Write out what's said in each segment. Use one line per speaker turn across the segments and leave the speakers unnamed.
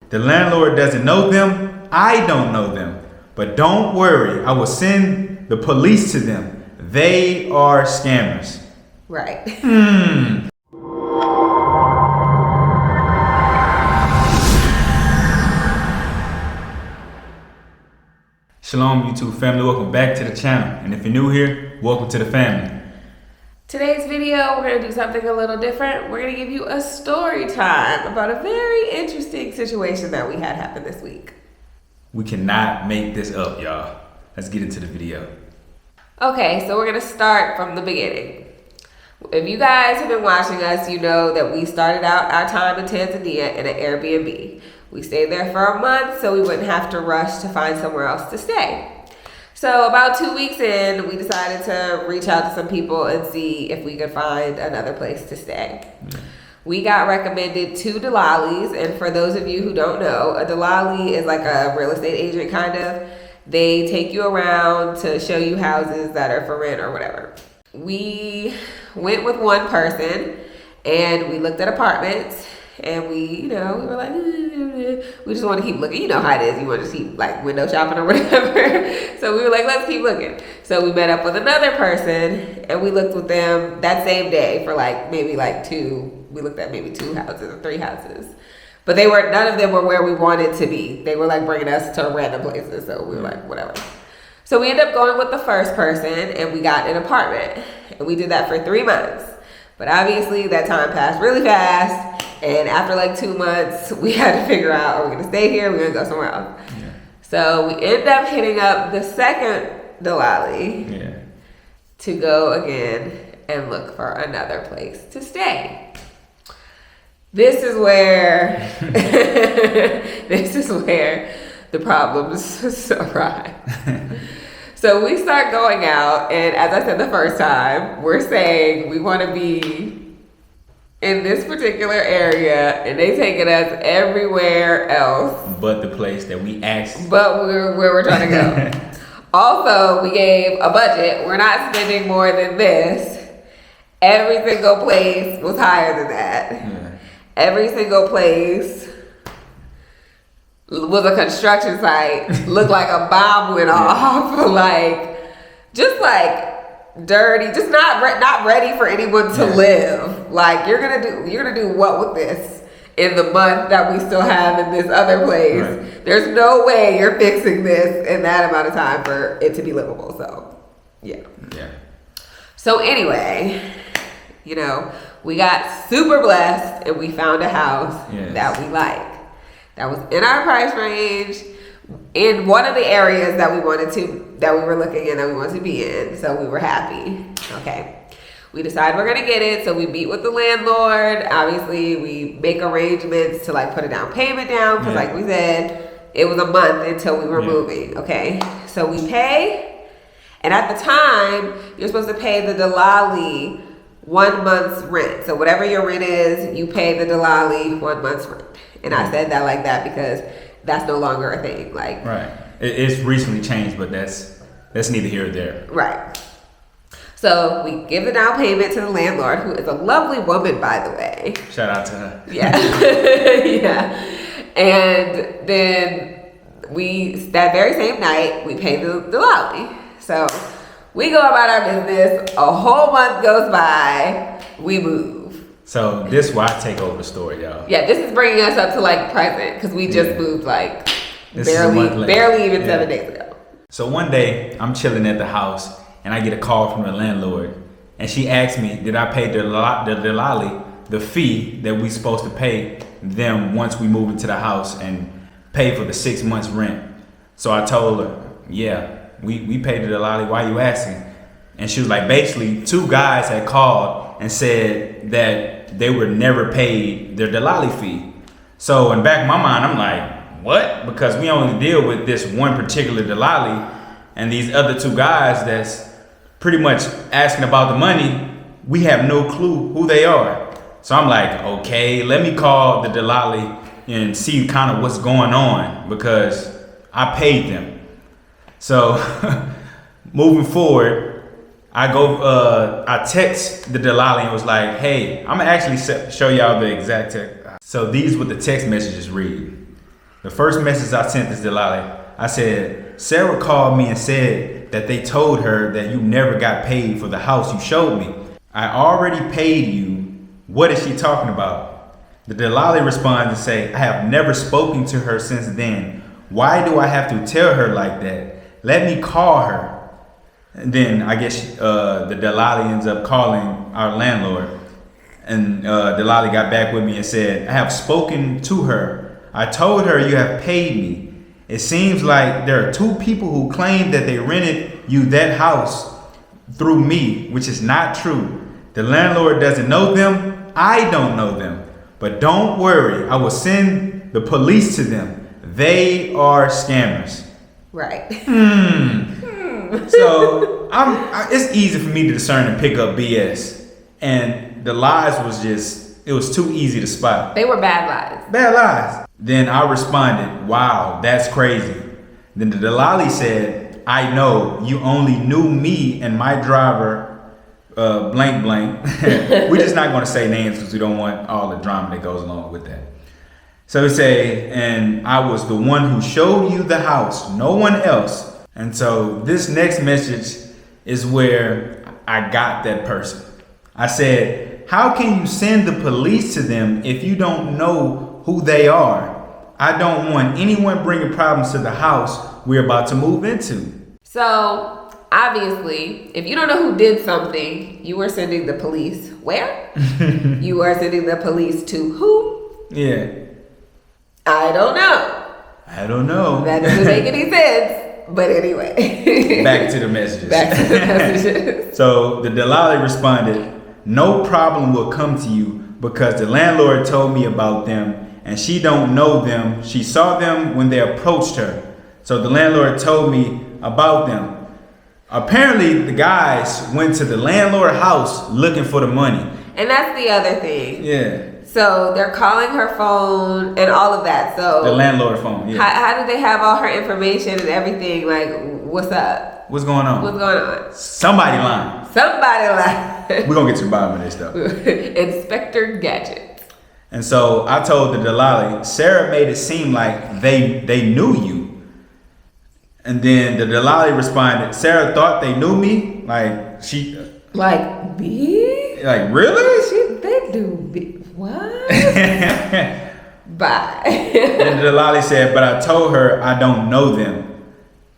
The landlord doesn't know them. I don't know them. But don't worry, I will send the police to them. They are scammers.
Right.
Shalom, YouTube family. Welcome back to the channel. And if you're new here, welcome to the family.
Today's video, we're going to do something a little different. We're going to give you a story time about a very interesting situation that we had happen this week.
We cannot make this up, y'all. Let's get into the video.
Okay, so we're going to start from the beginning. If you guys have been watching us, you know that we started out our time in Tanzania in an Airbnb. We stayed there for a month so we wouldn't have to rush to find somewhere else to stay. So about 2 weeks in, we decided to reach out to some people and see if we could find another place to stay. We got recommended 2 Dalalis, and for those of you who don't know, a Dalali is like a real estate agent kind of. They take you around to show you houses that are for rent or whatever. We went with one person and we looked at apartments and we were like, we just want to keep looking. You know how it is. You want to keep like window shopping or whatever. So we were like, let's keep looking. So we met up with another person and we looked with them that same day for maybe 2. We looked at maybe 2 houses or 3 houses. But none of them were where we wanted to be. They were like bringing us to random places. So we were like, whatever. So we ended up going with the first person and we got an apartment. And we did that for 3 months. But obviously that time passed really fast. And after 2 months, we had to figure out, are we going to stay here? Or are we going to go somewhere else? Yeah. So we ended up hitting up the second Dalali to go again and look for another place to stay. This is where the problems arise. So we start going out, and as I said the first time, we're saying we want to be in this particular area, and they taking us everywhere else.
But the place that we asked.
But where we're trying to go. Also, we gave a budget. We're not spending more than this. Every single place was higher than that. Yeah. Every single place was a construction site. Looked like a bomb went off. Dirty. Just not ready for anyone to live. Like you're gonna do what with this in the month that we still have in this other place? Right. There's no way you're fixing this in that amount of time for it to be livable. So yeah. So anyway, we got super blessed and we found a house that we like. That was in our price range, in one of the areas that we were looking in, that we wanted to be in. So we were happy. Okay. We decided we're going to get it. So we meet with the landlord. Obviously we make arrangements to put a down payment down. Cause like we said, it was a month until we were moving. Okay. So we pay. And at the time you're supposed to pay the Dalali 1 month's rent. So whatever your rent is, you pay the Dalali 1 month's rent. And I said that like that because that's no longer a thing.
Right. It's recently changed, but that's neither here nor there.
Right. So we give the down payment to the landlord, who is a lovely woman, by the way.
Shout out to her.
Yeah. Yeah. And then that very same night, we pay the Dalali. So we go about our business. A whole month goes by. We move.
So this is why I take over the story, y'all.
Yeah, this is bringing us up to present because we just moved barely even 7 days ago.
So one day I'm chilling at the house and I get a call from the landlord and she asked me, did I pay the Dalali the fee that we supposed to pay them once we move into the house and pay for the 6 months rent? So I told her, yeah, we paid the Dalali. Why you asking? And she was like, basically 2 guys had called and said that they were never paid their Dalali fee. So in back of my mind, I'm like, what? Because we only deal with this one particular Dalali, and these other 2 guys that's pretty much asking about the money, we have no clue who they are. So I'm like, okay, let me call the Dalali and see kind of what's going on because I paid them. So moving forward, I text the Dalali and was like, hey, I'm gonna actually show y'all the exact text. So these what the text messages read. The first message I sent this Delali, I said, Sarah called me and said that they told her that you never got paid for the house you showed me. I already paid you. What is she talking about? The Delali responds and say, I have never spoken to her since then. Why do I have to tell her like that? Let me call her. And then I guess the Delali ends up calling our landlord. And Delali got back with me and said, I have spoken to her. I told her you have paid me. It seems like there are two people who claim that they rented you that house through me, which is not true. The landlord doesn't know them. I don't know them. But don't worry, I will send the police to them. They are scammers.
Right.
So it's easy for me to discern and pick up BS. And the lies it was too easy to spot.
They were bad lies.
Bad lies. Then I responded, wow, that's crazy. Then the Delali said, I know you only knew me and my driver, blank blank. We're just not going to say names because we don't want all the drama that goes along with that. So he say, and I was the one who showed you the house, no one else. And so this next message is where I got that person. I said, how can you send the police to them if you don't know who they are? I don't want anyone bringing problems to the house we're about to move into.
So obviously, if you don't know who did something, you are sending the police where? You are sending the police to who?
Yeah.
I don't know.
I don't know.
That doesn't make any sense. But anyway.
Back to the messages.
Back to the messages.
So the Delali responded, no problem will come to you because the landlord told me about them and she don't know them. She saw them when they approached her. So the landlord told me about them. Apparently the guys went to the landlord house looking for the money.
And that's the other thing.
Yeah.
So they're calling her phone and all of that. So
the landlord phone. Yeah.
How do they have all her information and everything? Like, what's up?
What's going on?
What's going on?
Somebody lying.
Somebody lying.
We're gonna get to the bottom of this stuff.
Inspector Gadget.
And so I told the Delali, Sarah made it seem like they knew you. And then the Delali responded, Sarah thought they knew me? Like she
Like B?
Like really?
They do B. What? Bye.
And the Delali said, but I told her I don't know them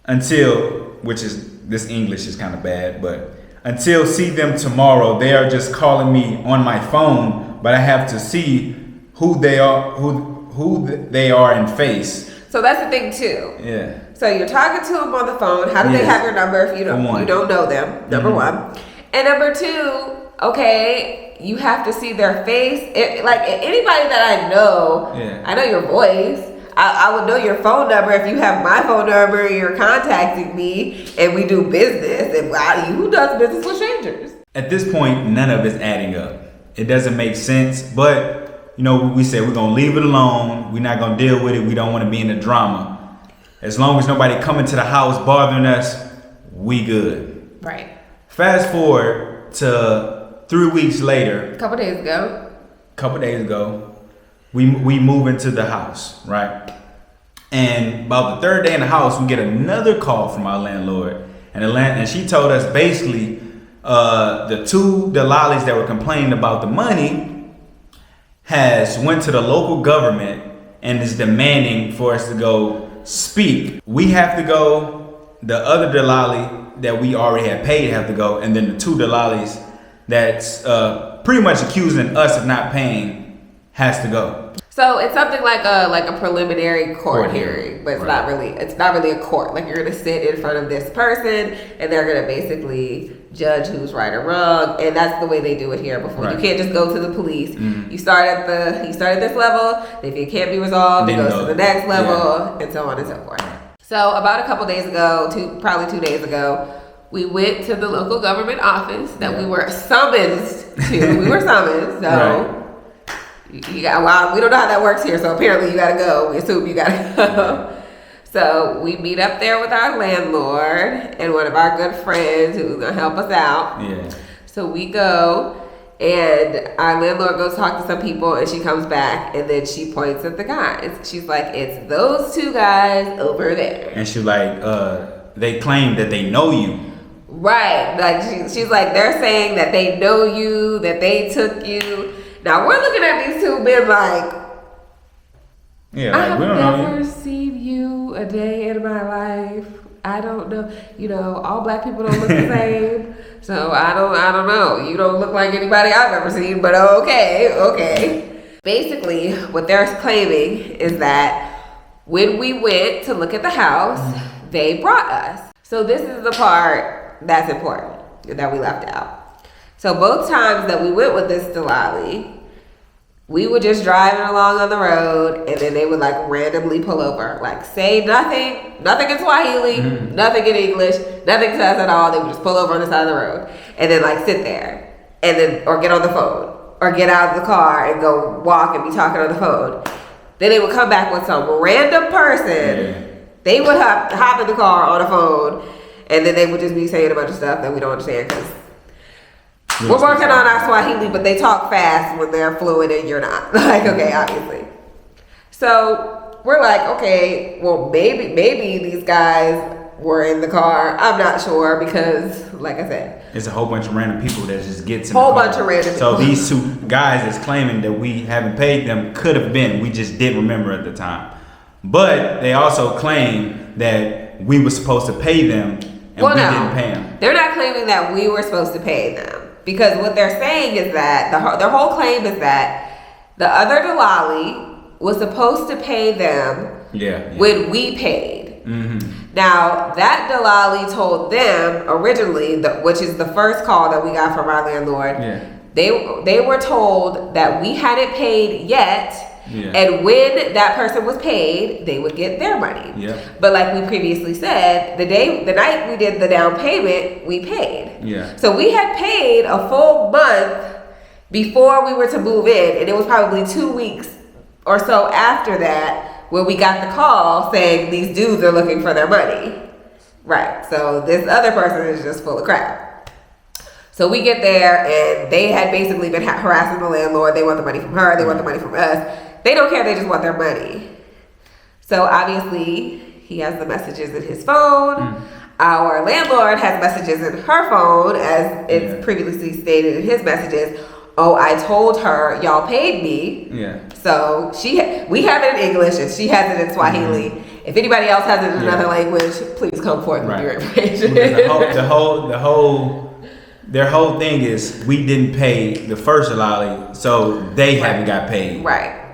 until, which is, this English is kind of bad, but until see them tomorrow. They are just calling me on my phone, but I have to see who they are, who they are in face.
So that's the thing too.
Yeah.
So you're talking to them on the phone. How do they have your number if you don't know them? Number one. And number two, okay, you have to see their face. Like anybody that I know, I know your voice. I would know your phone number if you have my phone number and you're contacting me and we do business. And who does business with strangers?
At this point, none of it's adding up. It doesn't make sense, but you know, we said we're gonna leave it alone. We're not gonna deal with it. We don't want to be in the drama. As long as nobody coming to the house bothering us, we good.
Right.
Fast forward to 3 weeks later.
A couple days ago,
we move into the house, right? And about the third day in the house, we get another call from our landlord, and she told us basically the two Delalis that were complaining about the money has went to the local government and is demanding for us to go speak. We have to go. The other Delali that we already had paid have to go, and then the two Delalis that's pretty much accusing us of not paying has to go.
So it's something like a preliminary court hearing, but it's not really a court. Like you're gonna sit in front of this person and they're gonna basically judge who's right or wrong, and that's the way they do it here. Before you can't just go to the police. You start at this level. If it can't be resolved, it goes to the next level, and so on and so forth. So about a couple days ago, probably 2 days ago, we went to the local government office that we were summoned to. We were summoned, so. We don't know how that works here, so apparently you gotta go. We assume you gotta go. So we meet up there with our landlord and one of our good friends who's gonna help us out.
Yeah.
So we go, And our landlord goes talk to some people, and she comes back, and then she points at the guys. She's like, it's those two guys over there.
And she's like, they claim that they know you.
Right. Like, she's like, they're saying that they know you, that they took you. Now, we're looking at these two men like,
yeah,
I
like, we
have
don't know
never
you.
seen you a day in my life. I don't know. You know, all black people don't look the same. So I don't know. You don't look like anybody I've ever seen, but okay. Basically, what they're claiming is that when we went to look at the house, they brought us. So this is the part that's important that we left out. So both times that we went with this Delali, we were just driving along on the road, and then they would like randomly pull over, like say nothing in Swahili, nothing in English, nothing to us at all. They would just pull over on the side of the road, and then like sit there, and then or get on the phone, or get out of the car and go walk and be talking on the phone. Then they would come back with some random person.
Yeah.
They would hop in the car on the phone, and then they would just be saying a bunch of stuff that we don't understand because we're working on our Swahili, but they talk fast when they're fluent and you're not. Like, okay, obviously. So we're like, okay, well, maybe these guys were in the car. I'm not sure because, like I said,
It's a whole bunch of random people that just gets in
Whole
the car.
bunch of random
So
people.
these two guys that's claiming that we haven't paid them could have been. We just didn't remember at the time. But they also claim that we were supposed to pay them and we didn't pay them.
They're not claiming that we were supposed to pay them. Because what they're saying is that, their whole claim is that the other Delali was supposed to pay them when we paid. Now, that Delali told them originally, which is the first call that we got from our landlord, they were told that we hadn't paid yet, and when that person was paid, they would get their money. But like we previously said, the night we did the down payment, we paid. So we had paid a full month before we were to move in, and it was probably 2 weeks or so after that when we got the call saying these dudes are looking for their money. Right. So this other person is just full of crap. So we get there, and they had basically been harassing the landlord. They want the money from her. They want the money from us. They don't care. They just want their money. So obviously, he has the messages in his phone. Our landlord has messages in her phone, as it's previously stated in his messages. Oh, I told her y'all paid me. So we have it in English, and she has it in Swahili. If anybody else has it in another language, please come forth with your information.
Their whole thing is we didn't pay the first Delali, so they haven't got paid.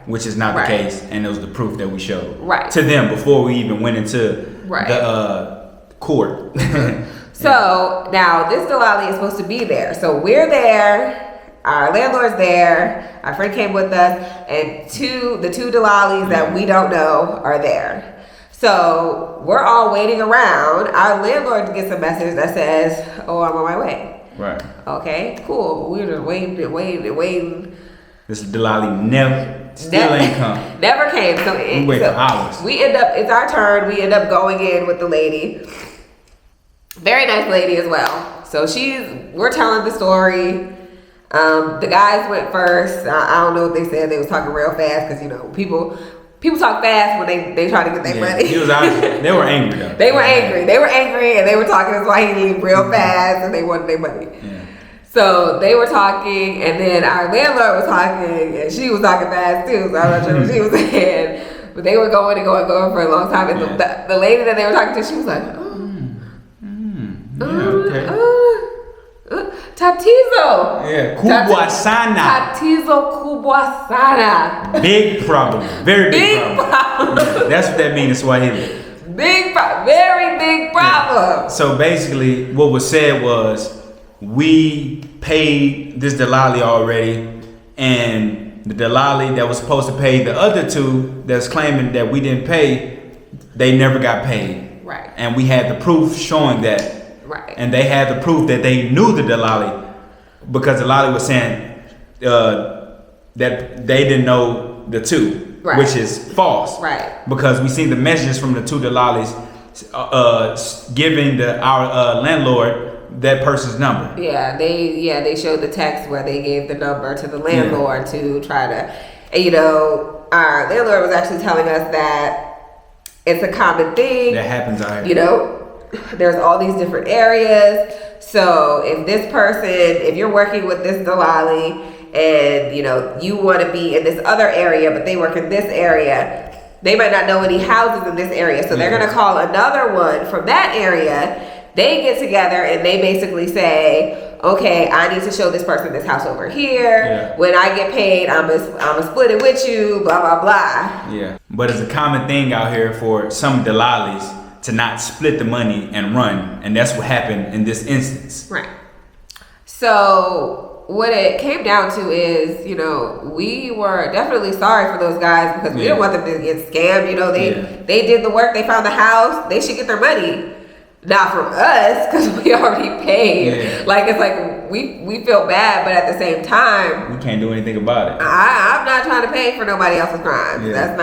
Which is not the case, and it was the proof that we showed to them before we even went into the court.
So now this Delali is supposed to be there. So we're there, our landlord's there, our friend came with us, and the two Delalis that we don't know are there. So we're all waiting around. Our landlord gets a message that says, oh, I'm on my way. Okay, cool. We're just waiting.
This Delali still ain't come.
Never came. So
we wait for hours.
It's our turn. We end up going in with the lady. Very nice lady as well. So we're telling the story. The guys went first. I don't know what they said. They was talking real fast because, you know, people talk fast when they try to get their money.
They were angry though.
They were angry and they were talking in Swahili real fast and they wanted their money. So they were talking, and then our landlord was talking, and she was talking fast too, so I'm not sure what she was saying. But they were going for a long time, and the lady that they were talking to, she was like, Tatizo.
Kubwasana.
Tatizo Kubwasana.
Big problem. Very big problem. That's what that means in Swahili.
Very big problem.
So basically, what was said was, we paid this Delali already, and the Delali that was supposed to pay the other two that's claiming that we didn't pay, they never got paid. And we had the proof showing that. And they had the proof that they knew the Delali, because Delali was saying that they didn't know the two, which is false. Because we seen the messages from the two Delalis giving our landlord that person's number.
They showed the text where they gave the number to the landlord to try to, and, you know, our landlord was actually telling us that it's a common thing
That happens out here.
You know, there's all these different areas. So if you're working with this Dalali and, you know, you want to be in this other area, but they work in this area, they might not know any houses in this area. So they're going to call another one from that area. They get together and they basically say, okay, I need to show this person this house over here.
Yeah.
When I get paid, I'm gonna split it with you, blah, blah, blah.
Yeah. But it's a common thing out here for some Dalalis to not split the money and run. And that's what happened in this instance.
Right. So what it came down to is, you know, we were definitely sorry for those guys because we didn't want them to get scammed. You know, they did the work, they found the house, they should get their money. Not from us, because we already paid.
Yeah.
Like, it's like we feel bad, but at the same time,
We can't do anything about it.
I'm not trying to pay for nobody else's crimes.
Yeah.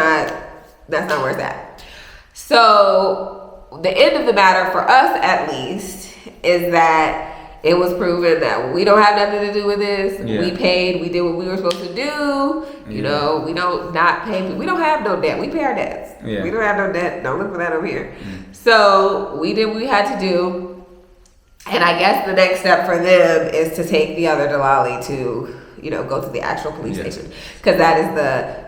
That's not where it's at. So the end of the matter for us, at least, is that it was proven that we don't have nothing to do with this.
Yeah.
We paid. We did what we were supposed to do. You know, we don't not pay. We don't have no debt. We pay our debts.
Yeah.
We don't have no debt. Don't look for that over here. So we did what we had to do. And I guess the next step for them is to take the other Dalali to, you know, go to the actual police station, because that's the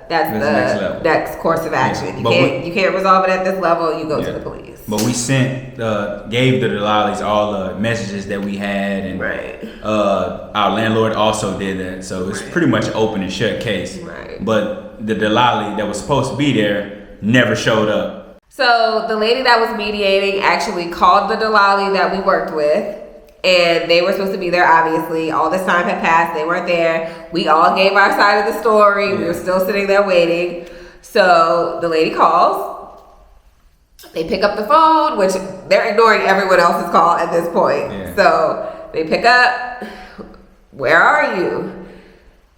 next course of action.
Yeah.
You can't resolve it at this level. You go to the police.
But we gave the Dalalis all the messages that we had, and our landlord also did that. So it's pretty much open and shut case.
Right.
But the Dalali that was supposed to be there never showed up.
So the lady that was mediating actually called the Dalali that we worked with, and they were supposed to be there. Obviously, all this time had passed. They weren't there. We all gave our side of the story.
Yeah.
We were still sitting there waiting. So the lady calls. They pick up the phone, which they're ignoring everyone else's call at this point.
Yeah.
So they pick up. Where are you?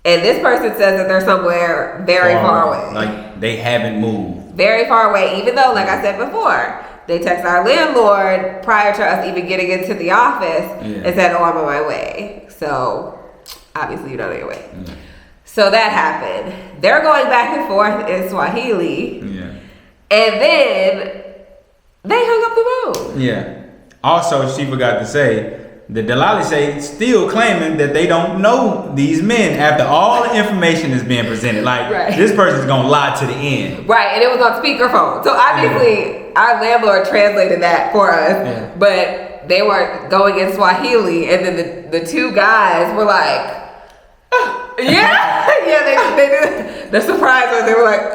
And this person says that they're somewhere very far away.
Like they haven't moved.
Very far away, even though, like I said before, they text our landlord prior to us even getting into the office and said, oh, I'm on my way. So obviously you're not on your way.
Yeah.
So that happened. They're going back and forth in Swahili.
Yeah.
And then they hung up the phone.
Yeah. Also, she forgot to say, the Dalali say still claiming that they don't know these men after all the information is being presented. Like, this person's gonna lie to the end.
Right, and it was on speakerphone. So obviously, our landlord translated that for us, but they weren't going in Swahili. And then the two guys were like, oh, they did. The surprise was they were like,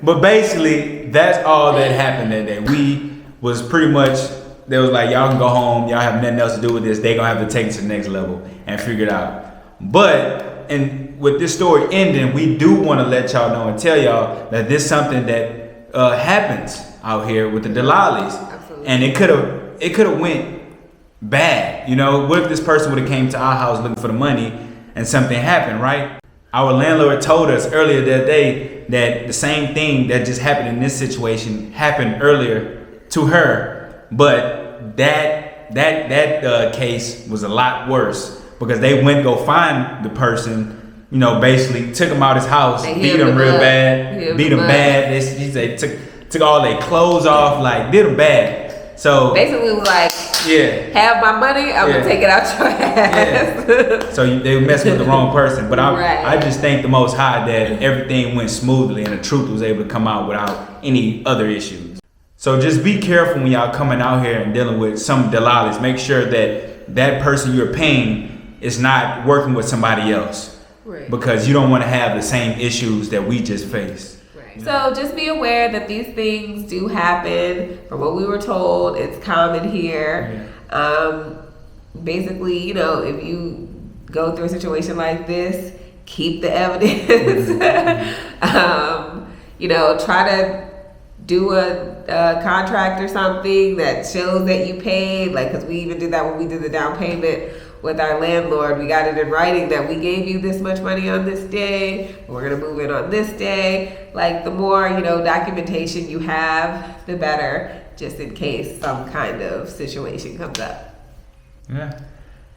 But basically, that's all that happened that day. We was pretty much, they was like, y'all can go home, y'all have nothing else to do with this, they gonna have to take it to the next level and figure it out. But, and with this story ending, we do want to let y'all know and tell y'all that this is something that happens out here with the Dalalis.
Absolutely.
And it could have went bad. You know, what if this person would have came to our house looking for the money and something happened, right? Our landlord told us earlier that day that the same thing that just happened in this situation happened earlier to her, but that case was a lot worse because they went go find the person, you know, basically took him out his house, beat him real bad, beat him bad. He said took all their clothes off, like did him bad. So
basically was like, have my money, I'm gonna take it out your ass.
So they messed with the wrong person. But I just thank the Most High that everything went smoothly and the truth was able to come out without any other issues. So just be careful when y'all coming out here and dealing with some Dalalis. Make sure that person you're paying is not working with somebody else. Right. Because you don't want to have the same issues that we just faced.
Right. So just be aware that these things do happen. From what we were told, it's common here. Basically, you know, if you go through a situation like this, keep the evidence. You know, try to do a contract or something that shows that you paid, like, because we even did that when we did the down payment with our landlord. We got it in writing that we gave you this much money on this day, we're gonna move in on this day. Like, the more, you know, documentation you have, the better. just in case some kind of situation comes up.
Yeah.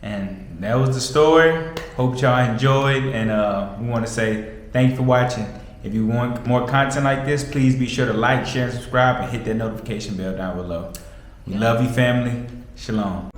And that was the story. Hope y'all enjoyed. And we want to say thank you for watching. If you want more content like this, please be sure to like, share, and subscribe, and hit that notification bell down below. We love you, family. Shalom.